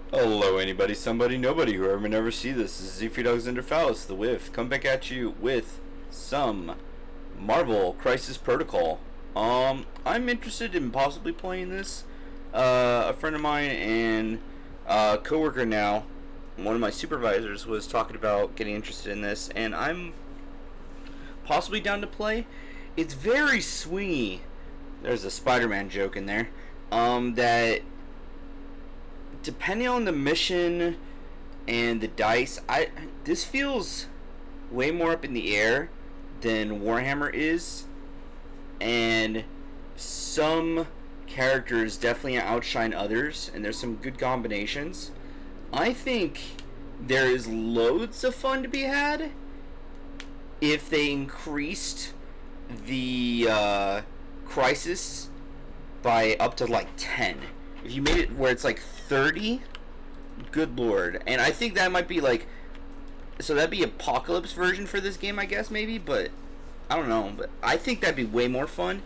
Hello, anybody, somebody, nobody, whoever may never see this. This is Alexander Phallus, the Whiff. Come back at you with some Marvel Crisis Protocol. I'm interested in possibly playing this. A friend of mine and coworker now, one of my supervisors, was talking about getting interested in this, and I'm possibly down to play. It's very swingy. There's a Spider-Man joke in there. That depending on the mission and the dice, this feels way more up in the air than Warhammer is, and some characters definitely outshine others, and there's some good combinations. I think there is loads of fun to be had if they increased the crisis by up to like 10. If you made it where it's like 30, good lord. And I think that might be like, so that'd be Apocalypse version for this game, I guess, maybe, but I don't know. But I think that'd be way more fun.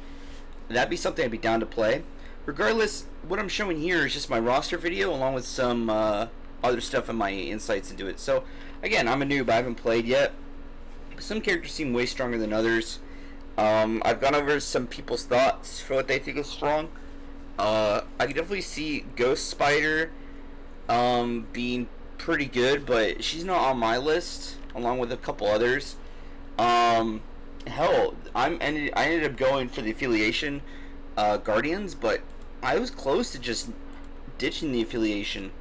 That'd be something I'd be down to play. Regardless, what I'm showing here is just my roster video along with some other stuff and my insights into it. So again, I'm a noob, I haven't played yet. Some characters seem way stronger than others. I've gone over some people's thoughts for what they think is strong. I can definitely see Ghost Spider being pretty good, but she's not on my list, along with a couple others. Hell, I ended up going for the affiliation Guardians, but I was close to just ditching the affiliation.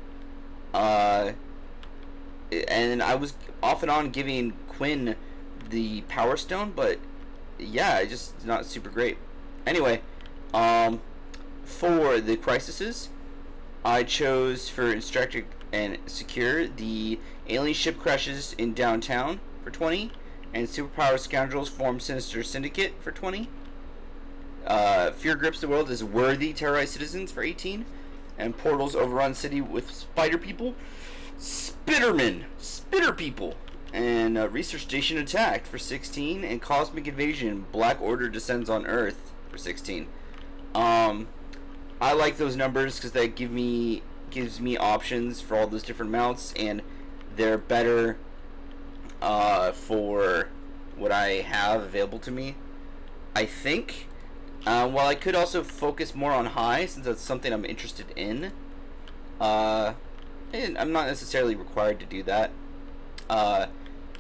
And I was off and on giving Quinn the Power Stone, but yeah, just not super great. Anyway, for the crises, I chose for Instructor and Secure the alien ship crashes in downtown for 20, and superpower scoundrels form sinister syndicate for 20. Fear grips the world as worthy terrorized citizens for 18, and portals overrun city with spider people, spitter people, and research station attacked for 16, and cosmic invasion Black Order descends on Earth for 16. I like those numbers because that gives me options for all those different mounts, and they're better for what I have available to me, I think. While I could also focus more on high, since that's something I'm interested in, and I'm not necessarily required to do that.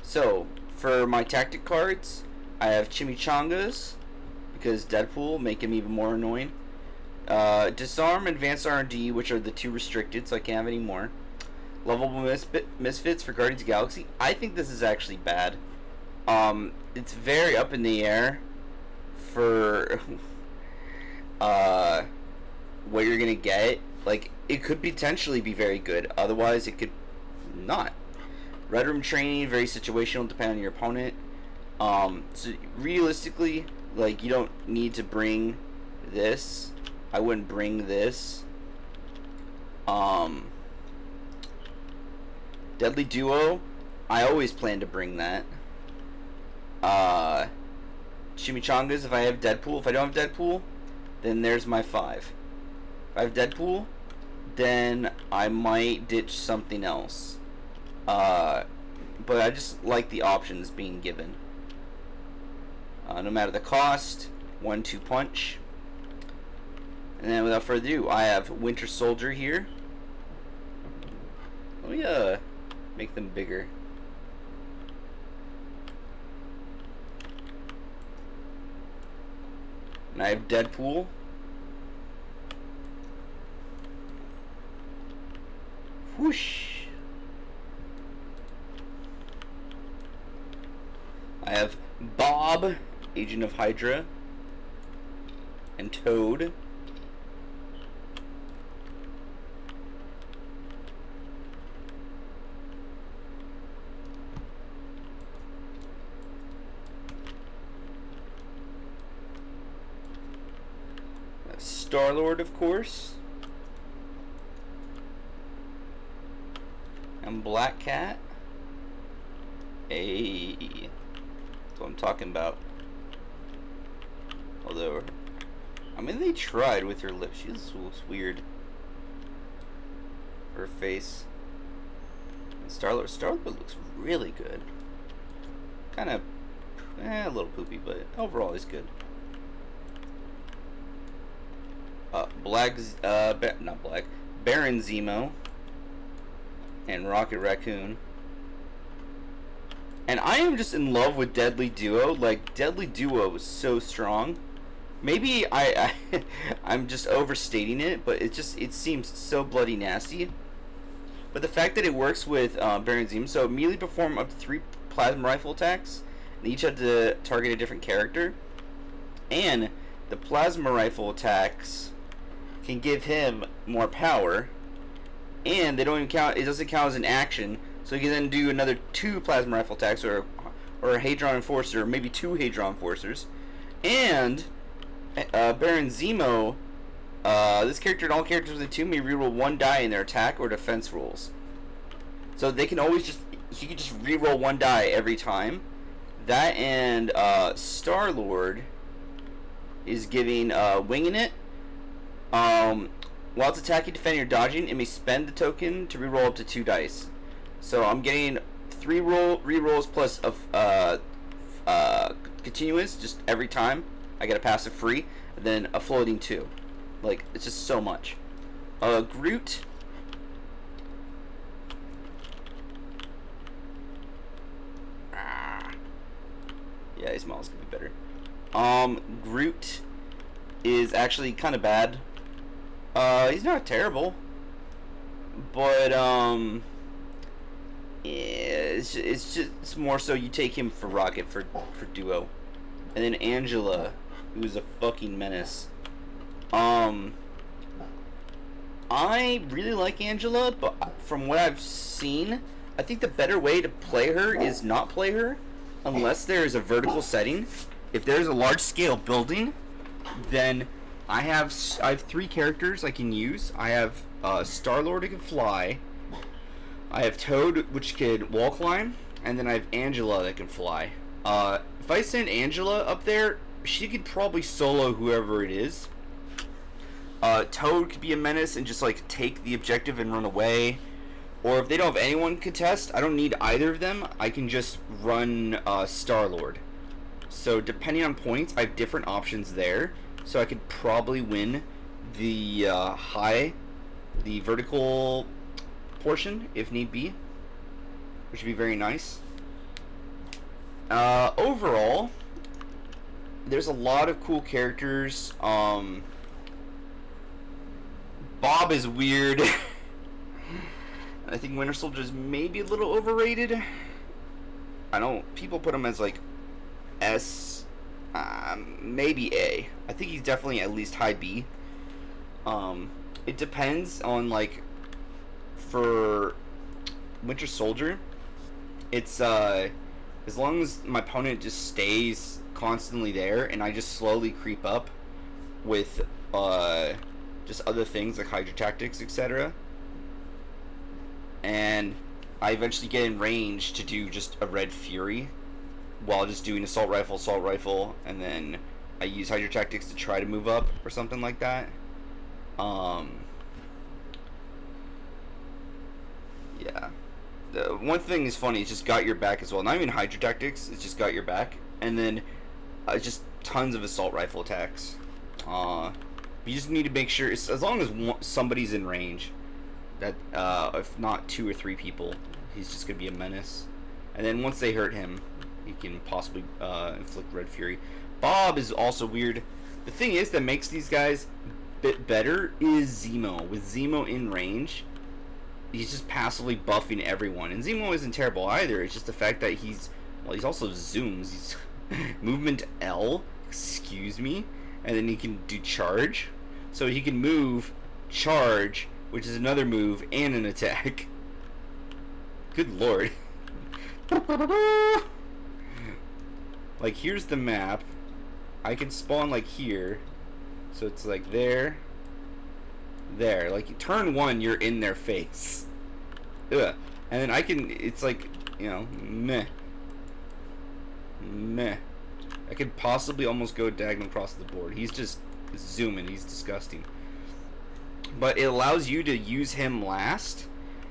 So for my tactic cards, I have Chimichangas because Deadpool make him even more annoying. Disarm, Advanced R&D, which are the two restricted, so I can't have any more. Lovable Misfits for Guardians of the Galaxy. I think this is actually bad. It's very up in the air for what you're gonna get. Like, it could potentially be very good, otherwise it could not. Red Room Training, very situational, depending on your opponent. So realistically, like, you don't need to bring this. I wouldn't bring this. Deadly Duo, I always plan to bring that. Chimichangas, if I have Deadpool. If I don't have Deadpool, then there's my 5. If I have Deadpool, then I might ditch something else. But I just like the options being given. No matter the cost, 1-2 punch. And then without further ado, I have Winter Soldier here. Let me make them bigger. And I have Deadpool. Whoosh. I have Bob, Agent of Hydra, and Toad. Star-Lord, of course. And Black Cat. Hey, that's what I'm talking about. Although, I mean, they tried with her lips. She looks weird. Her face. Star-Lord looks really good. Kind of, a little poopy, but overall he's good. Not Black, Baron Zemo, and Rocket Raccoon. And I am just in love with Deadly Duo. Like, Deadly Duo is so strong. Maybe I'm just overstating it, but it seems so bloody nasty. But the fact that it works with Baron Zemo, so immediately perform up to 3 plasma rifle attacks. They each have to target a different character. And the plasma rifle attacks can give him more power. And they don't even count. It doesn't count as an action. So you can then do another 2 plasma rifle attacks, or a Hadron Enforcer, or maybe 2 Hadron Enforcers. And Baron Zemo, this character and all characters with the 2 may reroll 1 die in their attack or defense rolls. So they can always he can just reroll 1 die every time. That and Star-Lord is giving Winging It. While it's attacking, defending, or dodging, it may spend the token to reroll up to 2 dice. So I'm getting 3 rerolls plus continuous just every time. I get a passive free, and then a floating 2. Like, it's just so much. Groot. Yeah, his model's gonna be better. Groot is actually kind of bad. He's not terrible, but yeah, it's more so you take him for Rocket for Duo, and then Angela, who's a fucking menace. I really like Angela, but from what I've seen, I think the better way to play her is not play her unless there is a vertical setting. If there's a large scale building, then I have 3 characters I can use. I have Star-Lord who can fly. I have Toad, which can wall climb, and then I have Angela that can fly. If I send Angela up there, she could probably solo whoever it is. Toad could be a menace and just like take the objective and run away. Or if they don't have anyone contest, I don't need either of them. I can just run Star-Lord. So depending on points, I have different options there. So I could probably win the the vertical portion if need be, which would be very nice. Overall, there's a lot of cool characters. Bob is weird. I think Winter Soldier is maybe a little overrated. People put him as like S, maybe A. I think he's definitely at least high B. It depends on, like, for Winter Soldier, it's as long as my opponent just stays constantly there and I just slowly creep up with just other things like Hydra Tactics, etc. And I eventually get in range to do just a Red Fury while just doing assault rifle, and then I use Hydra Tactics to try to move up or something like that. Yeah. One thing is funny, it's just got your back as well. Not even Hydra Tactics, it's just got your back. And then just tons of assault rifle attacks. You just need to make sure, as long as somebody's in range, that if not 2 or 3 people, he's just going to be a menace. And then once they hurt him, he can possibly inflict Red Fury. Bob is also weird. The thing is that makes these guys a bit better is Zemo. With Zemo in range, he's just passively buffing everyone. And Zemo isn't terrible either. It's just the fact that he's also zooms. He's movement L, excuse me, and then he can do charge. So he can move, charge, which is another move and an attack. Good lord. Like, here's the map. I can spawn like here. So it's like there. There. Like, turn 1, you're in their face. Ugh. And then I can, it's like, meh. Meh. I could possibly almost go diagonal across the board. He's just zooming. He's disgusting. but it allows you to use him last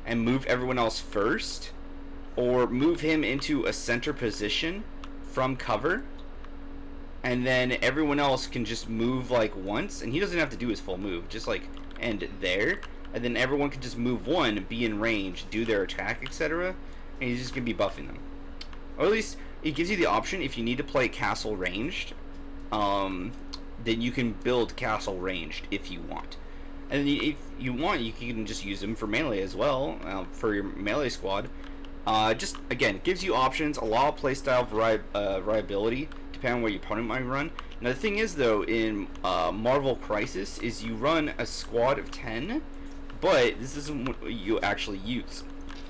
and move everyone else first, or move him into a center position from cover, and then everyone else can just move like once, and he doesn't have to do his full move, just like end there, and then everyone can just move one, be in range, do their attack, etc., and he's just gonna be buffing them. Or at least it gives you the option, if you need to play castle ranged, then you can build castle ranged if you want. And if you want, you can just use them for melee as well, for your melee squad. Just, again, it gives you options, a lot of playstyle variability, depending on what your opponent might run. Now, the thing is, though, in Marvel Crisis, is you run a squad of 10, but this isn't what you actually use.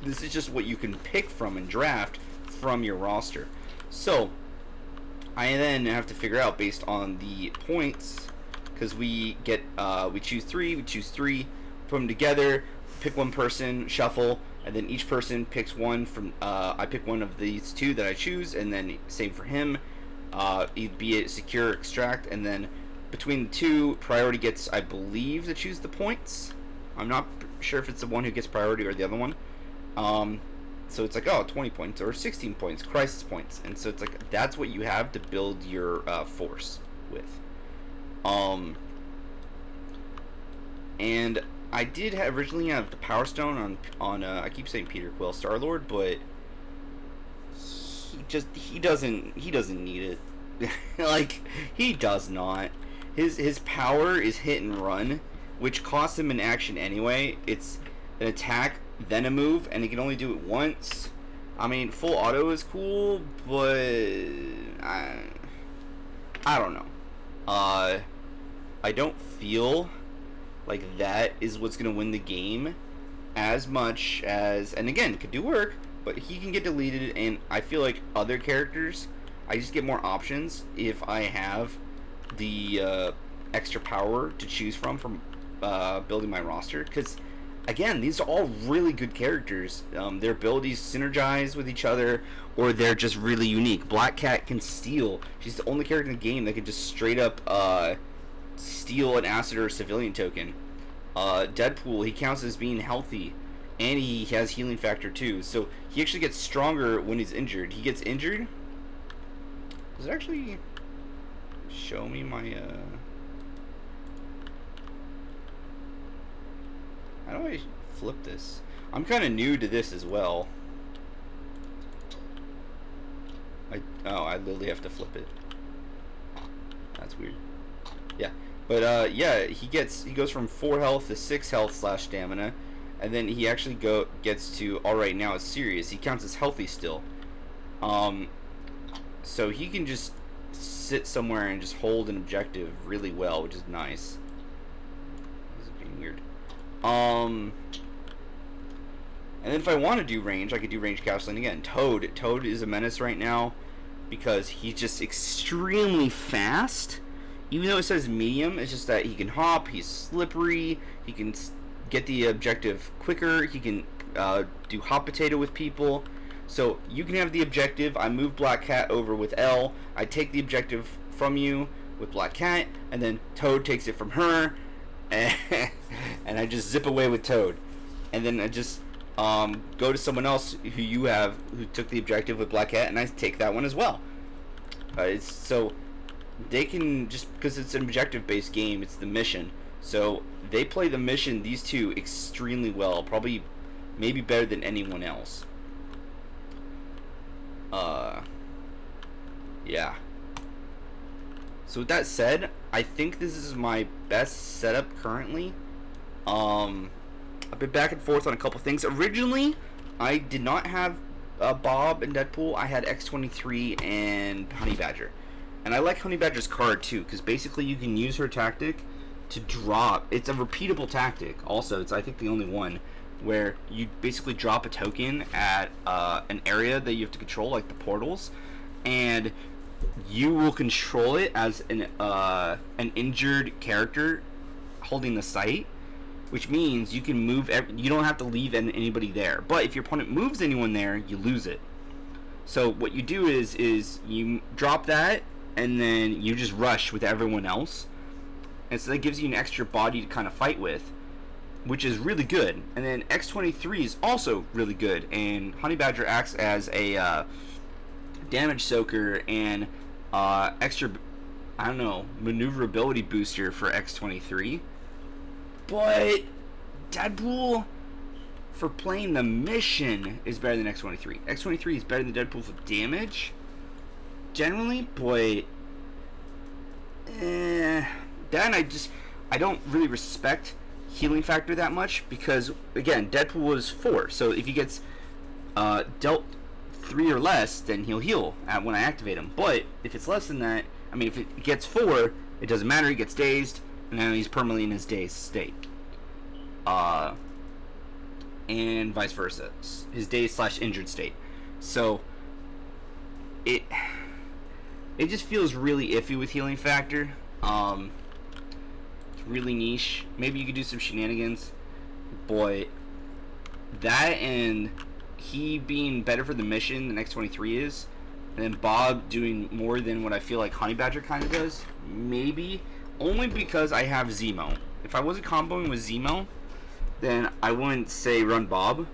This is just what you can pick from and draft from your roster. So, I then have to figure out, based on the points, because we choose three, put them together, pick one person, shuffle, and then each person picks one from, I pick one of these two that I choose, and then same for him, be it secure, extract, and then between the two, priority gets, I believe, to choose the points. I'm not sure if it's the one who gets priority or the other one. So it's like, oh, 20 points or 16 points, crisis points, and so it's like, that's what you have to build your force with. And I did originally have the Power Stone on I keep saying Peter Quill, Star-Lord, but he doesn't need it. Like, he does not. His power is hit and run, which costs him an action anyway. It's an attack, then a move, and he can only do it once. I mean, full auto is cool, but I don't know. I don't feel like that is what's going to win the game as much as, and again, it could do work, but he can get deleted, and I feel like other characters, I just get more options if I have the extra power to choose from building my roster, because again, these are all really good characters. Their abilities synergize with each other, or they're just really unique. Black Cat can steal. She's the only character in the game that can just straight up steal an acid or a civilian token. Deadpool, he counts as being healthy, and he has healing factor too. So he actually gets stronger when he's injured. He gets injured. Does it actually show me my how do I flip this? I'm kind of new to this as well. I literally have to flip it. That's weird. Yeah, but yeah, he goes from 4 health to 6 health / stamina, and then he actually gets to, all right, now it's serious. He counts as healthy still. So he can just sit somewhere and just hold an objective really well, which is nice. This is being weird. And then if I want to do range, I could do range castling again. Toad is a menace right now because he's just extremely fast. Even though it says medium, it's just that he can hop, he's slippery, he can get the objective quicker, he can do hot potato with people. So you can have the objective, I move Black Cat over with L, I take the objective from you with Black Cat, and then Toad takes it from her, and I just zip away with Toad. And then I just go to someone else who took the objective with Black Cat, and I take that one as well. So they can, just because it's an objective based game, it's the mission, so they play the mission, these two, extremely well, probably maybe better than anyone else. Yeah. So with that said, I think this is my best setup currently. I've been back and forth on a couple things. Originally, I did not have Bob and Deadpool. I had X-23 and honeybadger. And I like honeybadger's card too, because basically you can use her tactic to drop. It's a repeatable tactic. Also, it's, I think, the only one where you basically drop a token at an area that you have to control, like the portals, and you will control it as an injured character holding the site, which means you can move. You don't have to leave anybody there. But if your opponent moves anyone there, you lose it. So what you do is you drop that, and then you just rush with everyone else, and so that gives you an extra body to kind of fight with. which is really good. And then X23 is also really good. And Honeybadger acts as a damage soaker and extra, I don't know, maneuverability booster for X23. But Deadpool, for playing the mission, is better than X23. X23 is better than Deadpool for damage, generally, but then I don't really respect healing factor that much, because again, Deadpool was 4, so if he gets dealt 3 or less, then he'll heal when I activate him. But if it's less than that, I mean, if it gets 4, it doesn't matter. He gets dazed, and then he's permanently in his dazed state. And vice versa, his dazed/injured state. So it just feels really iffy with healing factor. It's really niche. Maybe you could do some shenanigans, but that and he being better for the mission than X23 is, and then Bob doing more than what I feel like Honeybadger kind of does, maybe, only because I have Zemo. If I wasn't comboing with Zemo, then I wouldn't say run Bob,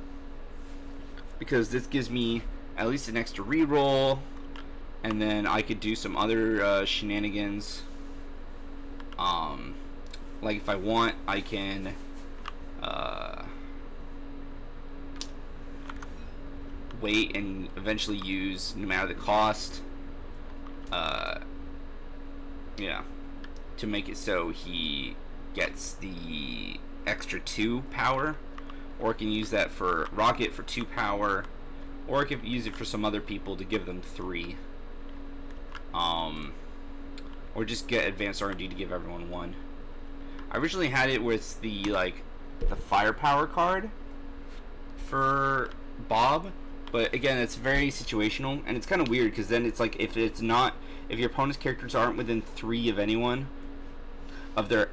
because this gives me at least an extra reroll, and then I could do some other shenanigans. Like if I want, I can wait and eventually use, no matter the cost, yeah, to make it so he gets the extra 2 power, or I can use that for Rocket for 2 power, or I could use it for some other people to give them 3, or just get advanced R&D to give everyone 1. I originally had it with the firepower card for Bob, but again, it's very situational, and it's kind of weird, because then it's like, if your opponent's characters aren't within 3 of anyone of their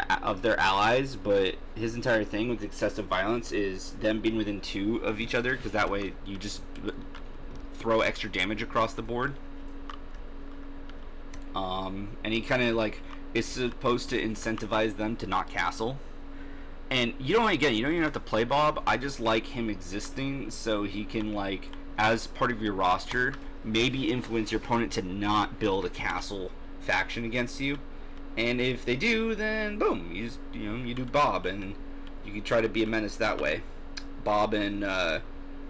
allies, but his entire thing with excessive violence is them being within 2 of each other, because that way you just throw extra damage across the board. And he kind of is supposed to incentivize them to not castle. And you don't even have to play Bob. I just like him existing, so he can, as part of your roster, maybe influence your opponent to not build a castle faction against you. And if they do, then boom, you do Bob, and you can try to be a menace that way. Bob and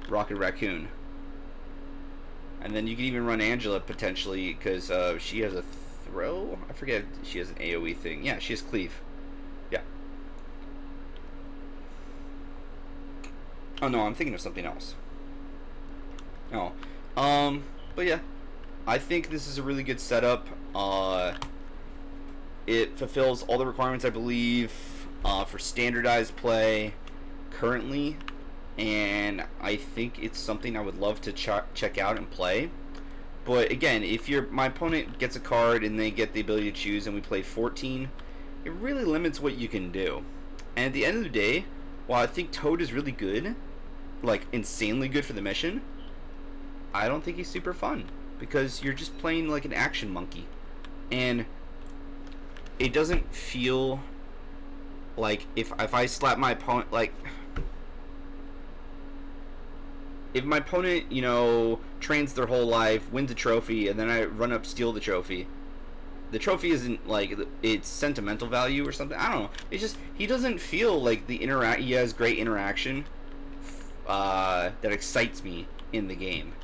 Rocket Raccoon. And then you can even run Angela potentially, because she has a throw. I forget if she has an AoE thing. Yeah, she has cleave. Yeah. Oh no, I'm thinking of something else. Oh, but yeah, I think this is a really good setup. It fulfills all the requirements, I believe, for standardized play currently, and I think it's something I would love to check out and play. But again, if my opponent gets a card and they get the ability to choose, and we play 14, it really limits what you can do. And at the end of the day, while I think Toad is really good, insanely good for the mission, I don't think he's super fun, because you're just playing like an action monkey, and it doesn't feel like if I slap my opponent, if my opponent, trains their whole life, wins a trophy, and then I run up, steal the trophy isn't it's sentimental value or something. I don't know. It's just, he doesn't feel like he has great interaction that excites me in the game.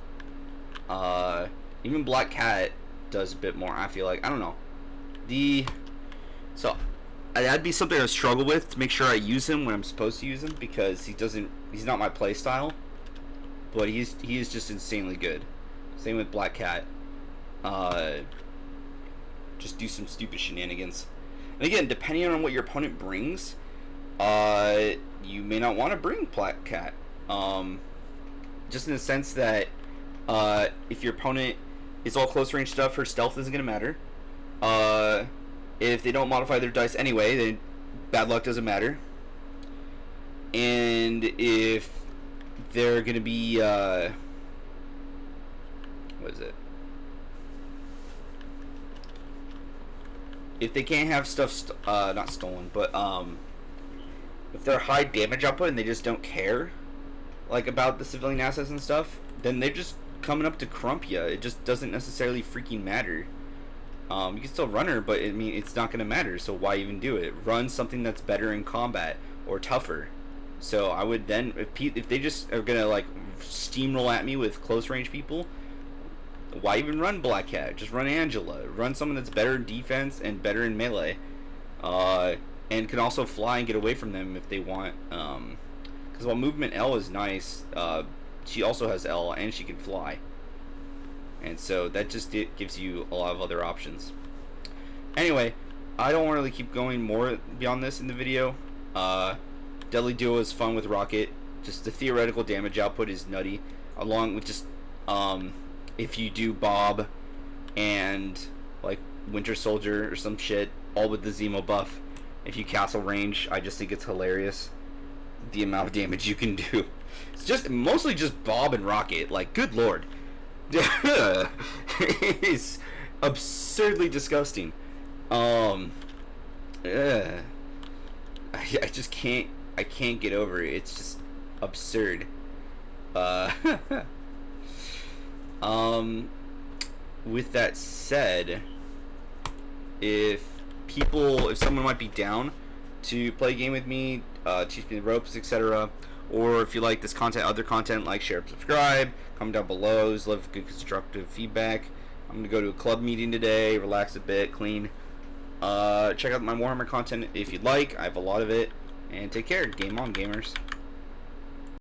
Even Black Cat does a bit more, I feel like. I don't know. So that'd be something I struggle with, to make sure I use him when I'm supposed to use him, because he's not my play style, but he is just insanely good. Same with Black Cat. Just do some stupid shenanigans. And again, depending on what your opponent brings, you may not want to bring Black Cat. Just in the sense that if your opponent is all close range stuff, her stealth isn't going to matter. If they don't modify their dice anyway, then bad luck doesn't matter. And if they're going to be, what is it? If they can't have stuff, not stolen, but if they're high damage output and they just don't care, like, about the civilian assets and stuff, then they're just coming up to crump you. It just doesn't necessarily freaking matter. You can still run her, but I mean, it's not going to matter, so why even do it? Run something that's better in combat or tougher. So I would then, if they just are going to, like, steamroll at me with close range people, why even run Black Cat? Just run Angela. Run someone that's better in defense and better in melee. And can also fly and get away from them if they want. Because while movement L is nice, she also has L and she can fly. And so that just gives you a lot of other options. Anyway, I don't really keep going more beyond this in the video. Deadly Duo is fun with Rocket. Just the theoretical damage output is nutty. Along with just, if you do Bob and, like, Winter Soldier or some shit, all with the Zemo buff. If you castle range, I just think it's hilarious. The amount of damage you can do. It's just, mostly just Bob and Rocket. Like, good lord. It's absurdly disgusting. I just can't get over it. It's just absurd. With that said, if someone might be down to play a game with me, teach me the ropes, etc., or if you like this content, other content, like, share, subscribe, comment down below. Just love good constructive feedback. I'm gonna go to a club meeting today, relax a bit, clean. Check out my Warhammer content if you'd like. I have a lot of it, and take care. Game on, gamers.